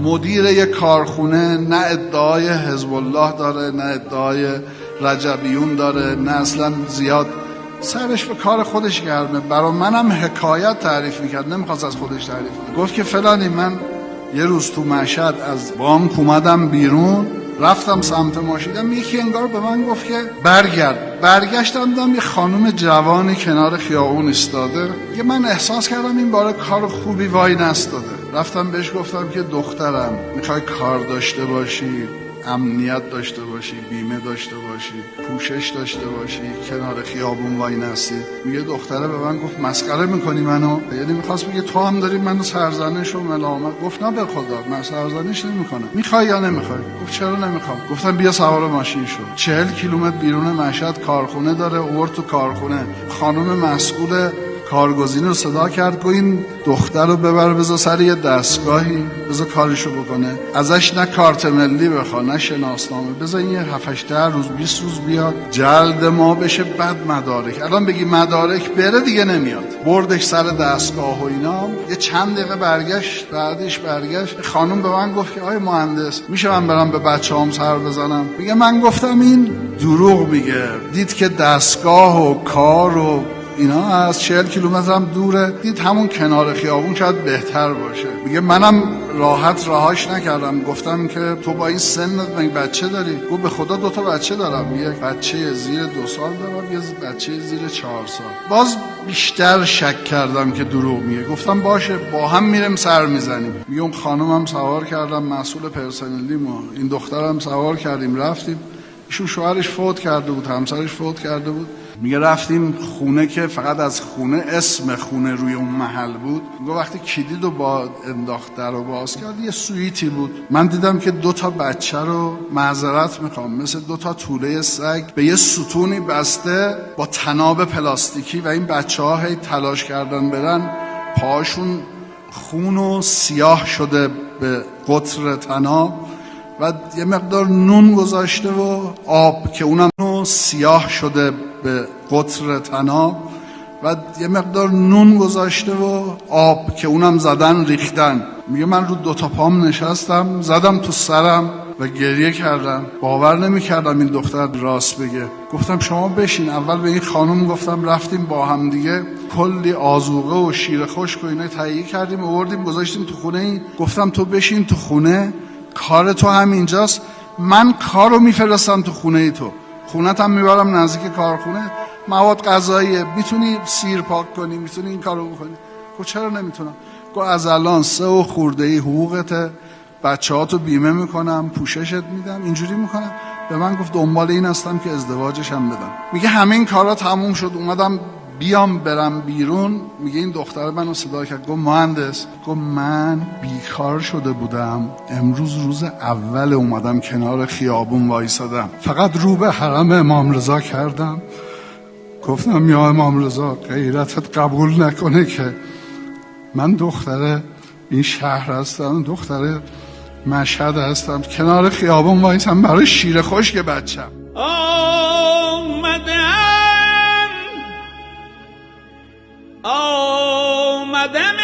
مدیر یک کارخونه نه ادعای حزب الله داره، نه ادعای رجبیون داره، نه اصلا زیاد سرش به کار خودش گرمه. برای منم حکایت تعریف میکرد، نمیخواست از خودش تعریف کنه. گفت که فلانی من یه روز تو مشهد از بانک اومدم بیرون، رفتم سمت ماشینم، یکی انگار به من گفت که برگشتم دیدم یه خانم جوانی کنار خیابون ایستاده. یه من احساس کردم این باره کار خوبی وای نستاده. رفتم بهش گفتم که دخترم میخوای کار داشته باشی، امنیت داشته باشی، بیمه داشته باشی، پوشش داشته باشی، کنار خیابون وای نستی؟ میگه دختره به من گفت مسخره میکنی منو؟ یعنی میخواست بگه تو هم داری منو سرزنش و ملامت. گفت نه به خدا من سرزنش نمیکنم. میخوای یا نمیخوای؟ گفت چرا نمیخوام. گفتم بیا سوار ماشین شو. 40 کیلومتر بیرون مشهد کارخونه داره، اوورد تو کارخونه. خانم مسئول کارگزین رو صدا کرد، گفت این دختر رو ببر بذار سر یه دستگاهی، بذار کارشو بکنه، ازش نه کارت ملی بخوا نه شناسنامه، بذار این 7-8 روز 20 روز بیاد جلد ما بشه، بعد مدارک. الان بگی مدارک بره دیگه نمیاد. بردش سر دستگاه و اینا. یه چند دقیقه برگشت، بعدش برگشت خانم به من گفت که آقای مهندس میشه من برم به بچه‌هام سر بزنم؟ میگه من گفتم این دروغ میگه، دید که دستگاه و کار و اینا از 40 کیلومتر هم دوره، دید همون کنار خیابون شاید بهتر باشه. میگه منم راحت رهاش نکردم، گفتم که تو با این سنت مگه بچه داری؟ گفت به خدا 2 تا بچه دارم، یک بچه زیر 2 سال دارم، یه بچه زیر 4 سال. باز بیشتر شک کردم که دروغ میگه. گفتم باشه با هم میریم سر میزنیم. میگه اون خانومم سوار کردم، مسئول پرسنلیم و این دخترم سوار کردیم رفتیم. ایشون شوهرش فوت کرده بود، همسرش فوت کرده بود. میگه رفتیم خونه که فقط از خونه اسم خونه روی اون محل بود. میگه وقتی کلید رو با انداخت در رو باز کرد، یه سویتی بود. من دیدم که 2 تا بچه رو، معذرت میخوام، مثل 2 تا توله سگ به یه ستونی بسته با طناب پلاستیکی و این بچه ها هی تلاش کردن برن، پاهاشون خون و سیاه شده به قطر طناب و یه مقدار نون گذاشته و آب که اونم سیاه شده به قطر طناب و یه مقدار نون گذاشته و آب که اونم زدن ریختن. میگه من رو 2 تا پام نشستم، زدم تو سرم و گریه کردم. باور نمی کردم این دختر راست بگه. گفتم شما بشین. اول به این خانم گفتم، رفتیم با هم دیگه کلی آذوقه و شیر خشک و اینا تهیه کردیم، آوردیم گذاشتیم تو خونه این. گفتم تو بشین تو خونه، کار تو همینجاست، من کارو میفرستم تو خونه تو، خونت هم میبرم نزدیک کارخونه، مواد غذاییه، میتونی سیر پاک کنی، میتونی این کارو بکنی. گفت چرا نمیتونم؟ گفت از الان 3 خرده‌ای حقوقته، بچه‌هاتو بیمه میکنم، پوششت میدم، اینجوری میکنم. به من گفت دنبال این هستم که ازدواجش هم بدم. میگه همین کارا تموم شد، اومدم بیام برم بیرون. میگه این دختر منو صدا کرد، گفت مهندس، گفت من بیکار شده بودم، امروز روز اول اومدم کنار خیابون وایسادم، فقط رو به حرم امام رضا کردم. گفتم یا امام رضا غیرتت قبول نکنه که من دختر این شهر هستم، دختر مشهد هستم، کنار خیابون وایسم برای شیر خشک بچم. آمدم